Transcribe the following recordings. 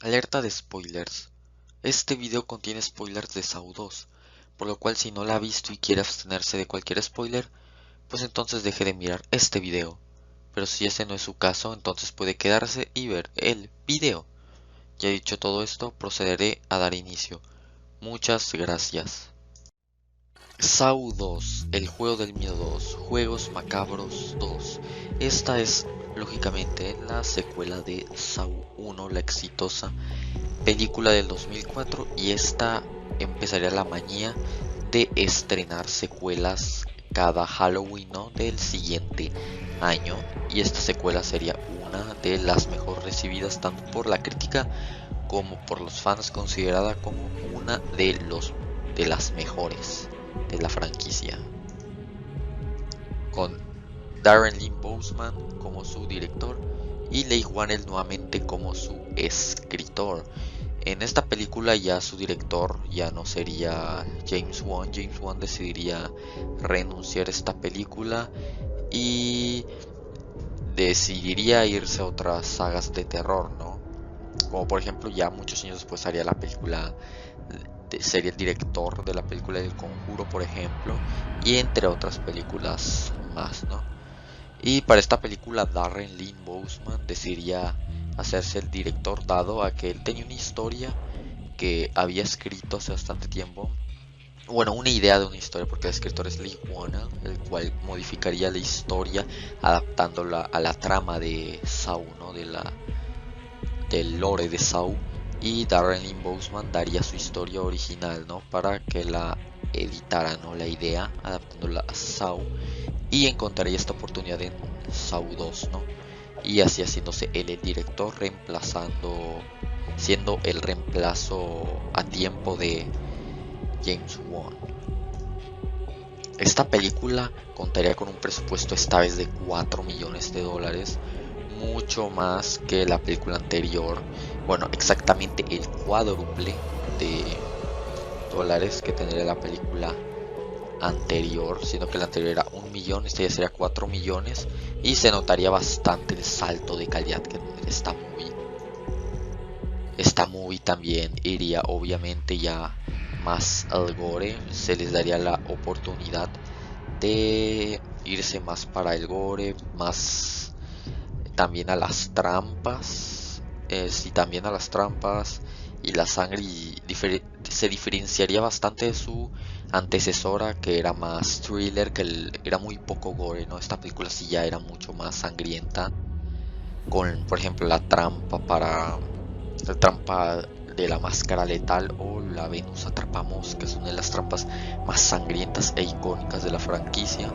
Alerta de spoilers. Este video contiene spoilers de Saw 2, por lo cual si no la ha visto y quiere abstenerse de cualquier spoiler, pues entonces deje de mirar este video. Pero si ese no es su caso, entonces puede quedarse y ver el video. Ya dicho todo esto, procederé a dar inicio. Muchas gracias. Saw 2, el juego del miedo 2, Juegos Macabros 2. Esta es, lógicamente, la secuela de Saw 1, la exitosa película del 2004, y esta empezaría la manía de estrenar secuelas cada Halloween, ¿no?, del siguiente año, y esta secuela sería una de las mejor recibidas tanto por la crítica como por los fans, considerada como una de las mejores de la franquicia, con Darren Lynn Bousman como su director y Leigh Whannell nuevamente como su escritor. En esta película ya su director ya no sería James Wan. James Wan decidiría renunciar a esta película y decidiría irse a otras sagas de terror, ¿no? Como por ejemplo ya muchos años después haría la película, sería el director de la película del Conjuro, por ejemplo, y entre otras películas más, ¿no? Y para esta película Darren Lynn Bousman decidiría hacerse el director, dado a que él tenía una historia que había escrito hace bastante tiempo. Bueno, una idea de una historia, porque el escritor es Leigh Whannell, el cual modificaría la historia adaptándola a la trama de Saw, ¿no? Del lore de Saw. Y Darren Lynn Bousman daría su historia original, ¿no?, para que la editara, ¿no?, la idea, adaptándola a Saw, y encontraría esta oportunidad en Saw 2, ¿no? Y así haciéndose él el director, siendo el reemplazo a tiempo de James Wan. Esta película contaría con un presupuesto esta vez de 4 millones de dólares, mucho más que la película anterior. Bueno, exactamente el cuádruple de dólares que tendría la película anterior, siendo que la anterior era 1 millón, esta ya sería 4 millones, y se notaría bastante el salto de calidad que tendría esta movie. Esta movie también iría obviamente ya más al gore, se les daría la oportunidad de irse más para el gore, más también a las trampas, sí, también a las trampas y la sangre, y se diferenciaría bastante de su antecesora, que era más thriller, que era muy poco gore, ¿no? Esta película sí ya era mucho más sangrienta, con por ejemplo la trampa de la máscara letal o la Venus atrapamos, que es una de las trampas más sangrientas e icónicas de la franquicia,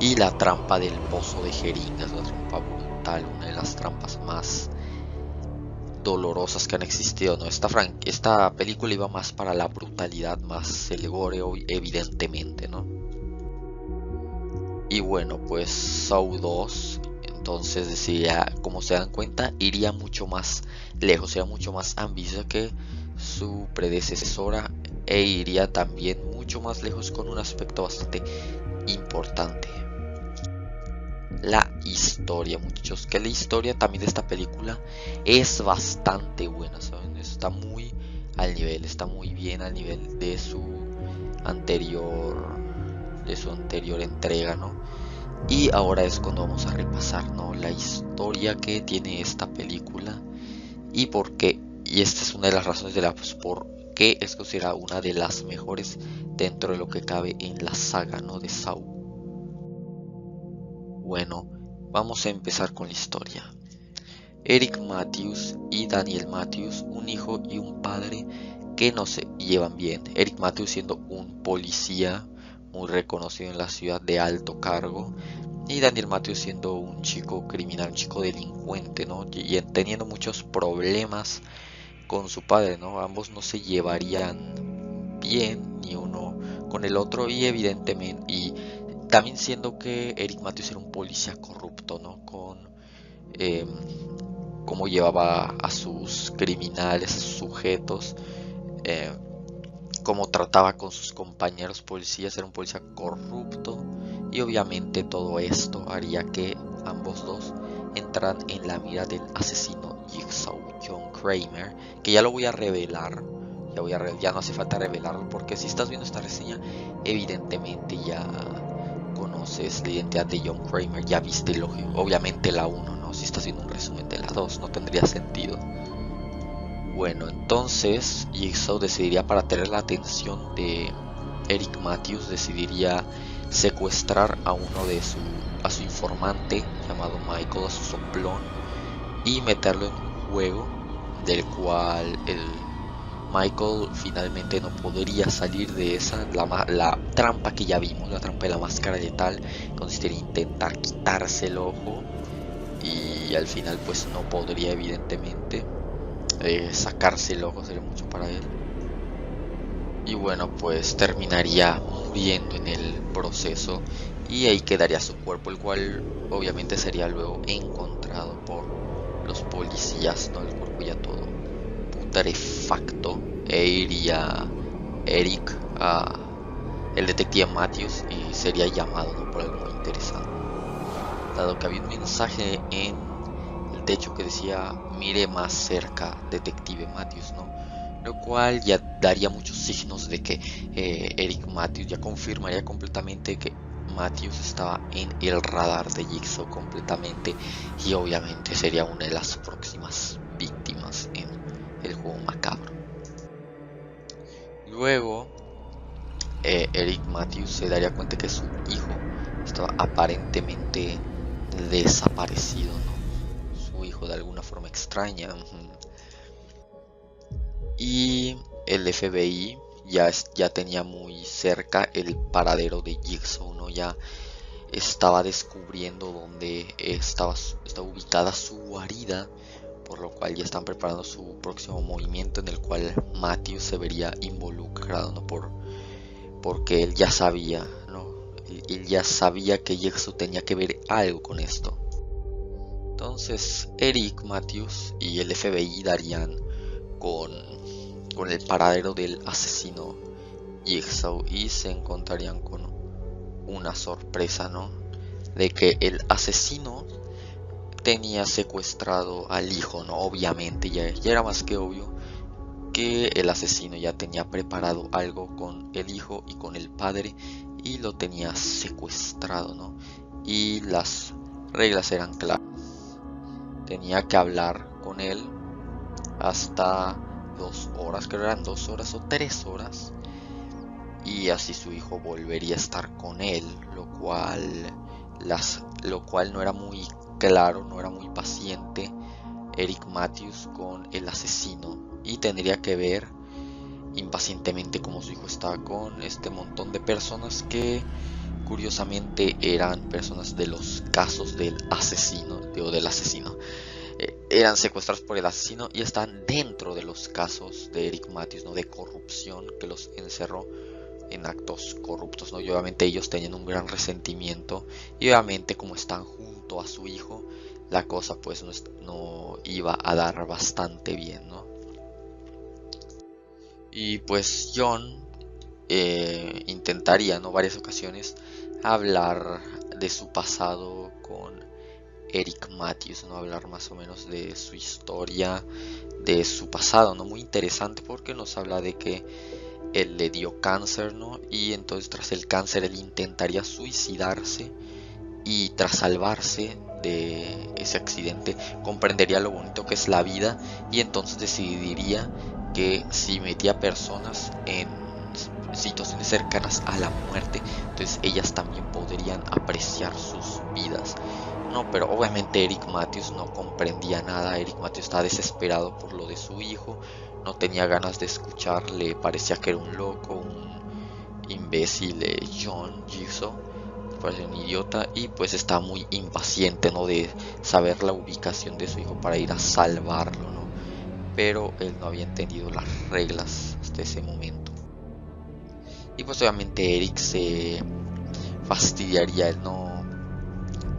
y la trampa del pozo de jeringas, la trampa brutal, una de las trampas más dolorosas que han existido, ¿no? Esta película iba más para la brutalidad, más el gore, evidentemente, ¿no? Y bueno, pues Saw 2 entonces decía, como se dan cuenta, iría mucho más lejos, sería mucho más ambiciosa que su predecesora, e iría también mucho más lejos con un aspecto bastante importante: la historia, muchachos. Que la historia también de esta película es bastante buena, ¿saben? Está muy al nivel, está muy bien al nivel anterior, de su anterior entrega, ¿no? Y ahora es cuando vamos a repasar, ¿no?, la historia que tiene esta película y por qué. Y esta es una de las razones de por qué es considerada una de las mejores dentro de lo que cabe en la saga, ¿no?, de Saw. Bueno, vamos a empezar con la historia. Eric Matthews y Daniel Matthews, un hijo y un padre que no se llevan bien. Eric Matthews siendo un policía muy reconocido en la ciudad, de alto cargo, y Daniel Matthews siendo un chico criminal, un chico delincuente, ¿no?, y teniendo muchos problemas con su padre, ¿no? Ambos no se llevarían bien ni uno con el otro, y evidentemente, y también siendo que Eric Matthews era un policía corrupto, ¿no? Con eh, cómo llevaba a sus criminales, a sus sujetos, eh, cómo trataba con sus compañeros policías, era un policía corrupto, y obviamente todo esto haría que ambos dos entran en la mira del asesino Jigsaw, John Kramer, que ya lo voy a revelar. Ya no hace falta revelarlo, porque si estás viendo esta reseña, evidentemente ya conoces la identidad de John Kramer, ya viste obviamente la 1, ¿no? Si estás viendo un resumen de la 2, no tendría sentido. Bueno, entonces Jigsaw decidiría, para tener la atención de Eric Matthews, decidiría secuestrar a a su informante llamado Michael, a su soplón, y meterlo en un juego del cual el Michael finalmente no podría salir de esa, la trampa que ya vimos, la trampa de la máscara letal. Consistiría en intentar quitarse el ojo, y al final pues no podría, evidentemente. Sacarse el ojo sería mucho para él, y bueno, pues terminaría muriendo en el proceso, y ahí quedaría su cuerpo, el cual obviamente sería luego encontrado por los policías, ¿no? El cuerpo ya todo putrefacto, e iría Eric a el detective Matthews y sería llamado, ¿no?, por algo muy interesante, dado que había un mensaje en el techo que decía: mire más cerca, detective Matthews, ¿no? Lo cual ya daría muchos signos de que Eric Matthews ya confirmaría completamente que Matthews estaba en el radar de Jigsaw completamente, y obviamente sería una de las próximas víctimas en el juego macabro. Luego Eric Matthews se daría cuenta que su hijo estaba aparentemente desaparecido, ¿no? Su hijo de alguna forma extraña. Y el FBI ya tenía muy cerca el paradero de Jigsaw, ¿no? Ya estaba descubriendo dónde estaba ubicada su guarida, por lo cual ya están preparando su próximo movimiento, en el cual Matthews se vería involucrado, ¿no? Porque él ya sabía, ¿no? Él ya sabía que Jigsaw tenía que ver algo con esto. Entonces Eric Matthews y el FBI darían con el paradero del asesino Jigsaw, y se encontrarían con una sorpresa, ¿no? De que el asesino tenía secuestrado al hijo, ¿no? Obviamente ya era más que obvio que el asesino ya tenía preparado algo con el hijo y con el padre, y lo tenía secuestrado, ¿no? Y las reglas eran claras. Tenía que hablar con él hasta 2 horas, creo que eran 2 horas o 3 horas, y así su hijo volvería a estar con él, lo cual no era muy claro, no era muy paciente Eric Matthews con el asesino, y tendría que ver impacientemente cómo su hijo estaba con este montón de personas que curiosamente eran personas de los casos del asesino, eran secuestrados por el asesino y están dentro de los casos de Eric Matthews, ¿no?, de corrupción, que los encerró en actos corruptos, ¿no? Y obviamente ellos tenían un gran resentimiento, y obviamente como están junto a su hijo, la cosa pues no iba a dar bastante bien, ¿no? Y pues John intentaría, ¿no?, varias ocasiones hablar de su pasado con Eric Matthews, ¿no? Hablar más o menos de su historia, de su pasado, ¿no? Muy interesante, porque nos habla de que él le dio cáncer, ¿no? Y entonces tras el cáncer él intentaría suicidarse, y tras salvarse de ese accidente comprendería lo bonito que es la vida, y entonces decidiría que si metía personas en situaciones cercanas a la muerte, entonces ellas también podrían apreciar sus vidas, ¿no? Pero obviamente Eric Matthews no comprendía nada. Eric Matthews estaba desesperado por lo de su hijo, no tenía ganas de escuchar, le parecía que era un loco, un imbécil. John Jigsaw parecía un idiota, y pues estaba muy impaciente, ¿no?, de saber la ubicación de su hijo para ir a salvarlo, ¿no? Pero él no había entendido las reglas hasta ese momento. Y pues obviamente Eric se fastidiaría, él no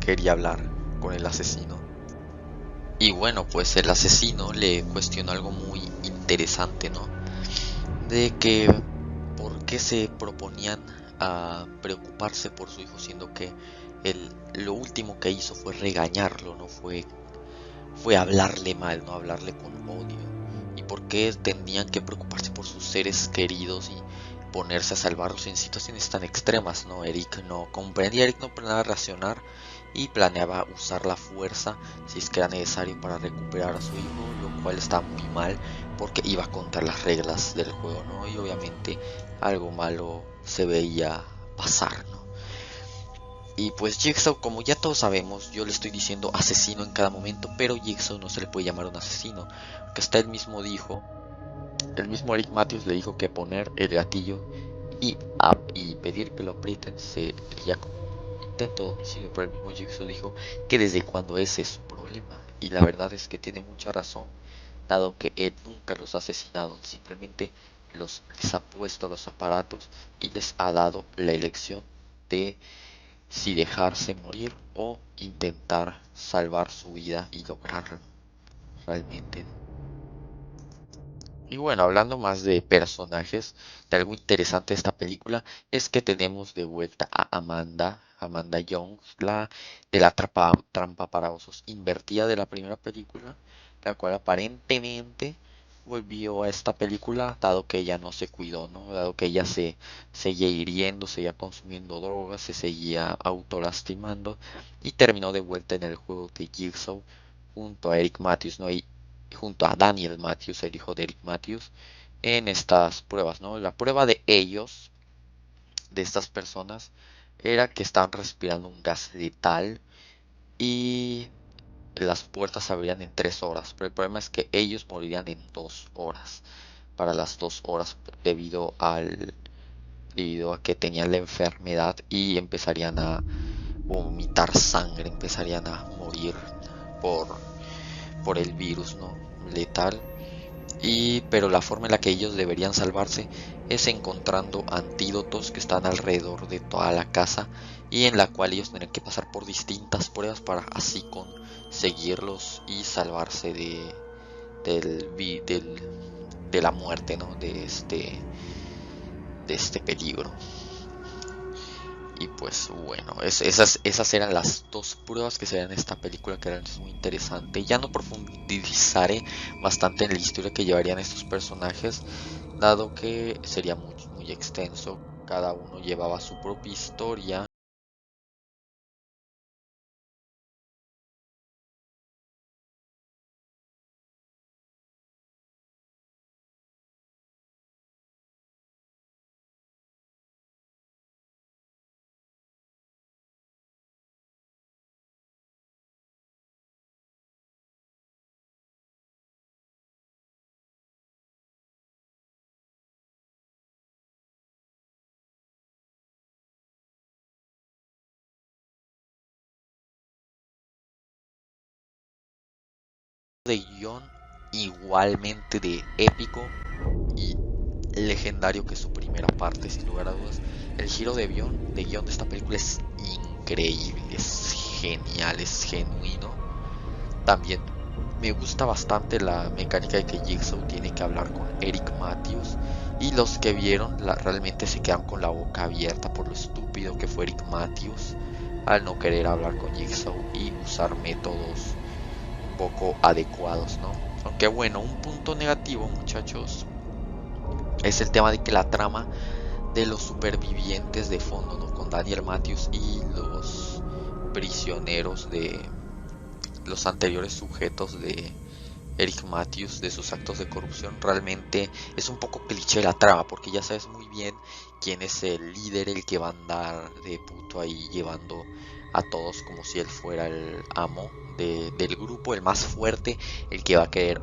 quería hablar con el asesino. Y bueno, pues el asesino le cuestionó algo muy interesante, ¿no? De que por qué se proponían a preocuparse por su hijo, siendo que lo último que hizo fue regañarlo, no fue hablarle mal, no hablarle con odio. ¿Y por qué tenían que preocuparse por sus seres queridos y ponerse a salvarlos en situaciones tan extremas? No, Eric no comprendía, Eric no planeaba racionar y planeaba usar la fuerza si es que era necesario para recuperar a su hijo, lo cual está muy mal porque iba contra las reglas del juego, ¿no? Y obviamente algo malo se veía pasar, ¿no? Y pues Jigsaw, como ya todos sabemos, yo le estoy diciendo asesino en cada momento, pero Jigsaw no se le puede llamar un asesino, porque hasta él mismo dijo, el mismo Eric Matthews le dijo que poner el gatillo y pedir que lo aprieten sería como intento de homicidio, pero el mismo Jigsaw dijo que desde cuando ese es su problema. Y la verdad es que tiene mucha razón, dado que él nunca los ha asesinado, simplemente les ha puesto los aparatos y les ha dado la elección de si dejarse morir o intentar salvar su vida y lograrlo realmente. Y bueno, hablando más de personajes, de algo interesante de esta película es que tenemos de vuelta a Amanda Jones, la de la trampa para osos invertida de la primera película, la cual aparentemente volvió a esta película dado que ella no se cuidó, ¿no? Dado que ella se seguía hiriendo, seguía consumiendo drogas, se seguía autolastimando y terminó de vuelta en el juego de Jigsaw junto a Eric Matthews, ¿no? Y junto a Daniel Matthews, el hijo de Eric Matthews, en estas pruebas, ¿no? La prueba de ellos, de estas personas, era que estaban respirando un gas letal y las puertas se abrían en 3 horas, pero el problema es que ellos morirían en 2 horas, para las 2 horas, debido a que tenían la enfermedad y empezarían a vomitar sangre, empezarían a morir por, por el virus, ¿no? Letal. Pero la forma en la que ellos deberían salvarse es encontrando antídotos que están alrededor de toda la casa y en la cual ellos tienen que pasar por distintas pruebas para así conseguirlos y salvarse del, del, de la muerte, ¿no? De este peligro. Y pues bueno, esas eran las dos pruebas que se ven en esta película, que eran muy interesante. Ya no profundizaré bastante en la historia que llevarían estos personajes, dado que sería muy extenso. Cada uno llevaba su propia historia. De guión igualmente de épico y legendario que su primera parte, sin lugar a dudas. El giro de guión de esta película es increíble, es genial, es genuino. También me gusta bastante la mecánica de que Jigsaw tiene que hablar con Eric Matthews y los que vieron realmente se quedan con la boca abierta por lo estúpido que fue Eric Matthews al no querer hablar con Jigsaw y usar métodos poco adecuados, ¿no? Aunque bueno, un punto negativo, muchachos, es el tema de que la trama de los supervivientes de fondo, ¿no? Con Daniel Matthews y los prisioneros de los anteriores sujetos de Eric Matthews, de sus actos de corrupción, realmente es un poco cliché la trama, porque ya sabes muy bien quién es el líder, el que va a andar de puto ahí llevando a todos como si él fuera el amo del grupo, el más fuerte, el que va a querer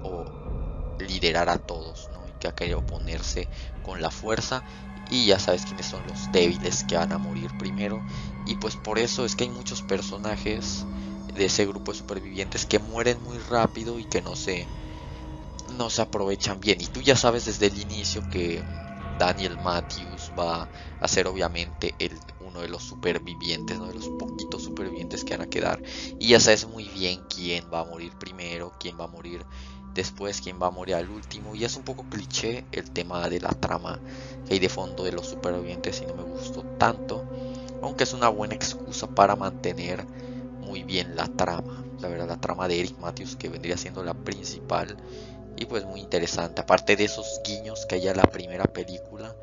liderar a todos, ¿no? Y que va a querer oponerse con la fuerza. Y ya sabes quiénes son los débiles que van a morir primero. Y pues por eso es que hay muchos personajes de ese grupo de supervivientes que mueren muy rápido y que no se aprovechan bien. Y tú ya sabes desde el inicio que Daniel Matthews va a ser obviamente uno de los supervivientes, ¿no? De los poquitos supervivientes que van a quedar. Y ya sabes muy bien quién va a morir primero, quién va a morir después quién va a morir al último, y es un poco cliché el tema de la trama que hay de fondo de los supervivientes y no me gustó tanto, aunque es una buena excusa para mantener muy bien la trama. La verdad, la trama de Eric Matthews, que vendría siendo la principal, y pues muy interesante, aparte de esos guiños que hay a la primera película,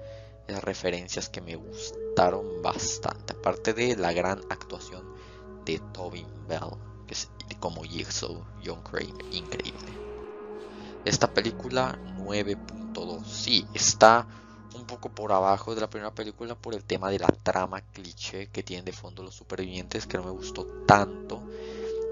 esas referencias que me gustaron bastante, aparte de la gran actuación de Tobin Bell, que es como Jigsaw, John Kramer, increíble. Esta película 9.2, sí, está un poco por abajo de la primera película por el tema de la trama cliché que tienen de fondo los supervivientes, que no me gustó tanto,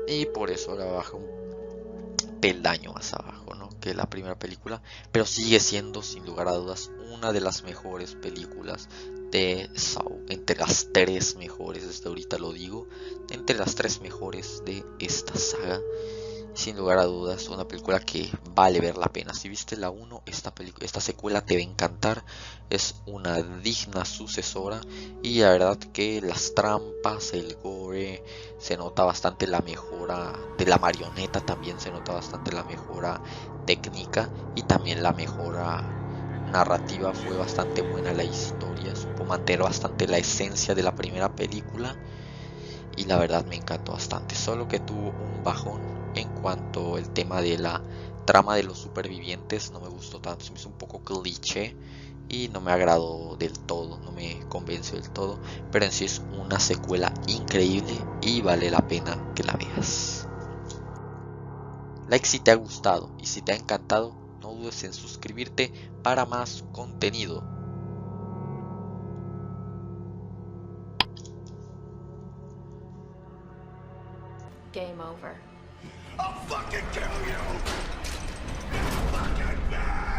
y por eso la bajo un peldaño más abajo, ¿no?, que la primera película, pero sigue siendo sin lugar a dudas una de las mejores películas de Saw, entre las tres mejores, desde ahorita lo digo, entre las tres mejores de esta saga. Sin lugar a dudas, una película que vale ver la pena. Si viste la 1, esta secuela te va a encantar. Es una digna sucesora. Y la verdad que las trampas, el gore, se nota bastante la mejora de la marioneta. También se nota bastante la mejora técnica. Y también la mejora narrativa. Fue bastante buena la historia. Supo mantener bastante la esencia de la primera película. Y la verdad me encantó bastante, solo que tuvo un bajón en cuanto al tema de la trama de los supervivientes. No me gustó tanto, se me hizo un poco cliché y no me agradó del todo, no me convenció del todo, pero en sí es una secuela increíble y vale la pena que la veas. Like si te ha gustado, y si te ha encantado, no dudes en suscribirte para más contenido. Game over. I'll fucking kill you! Fucking bitch!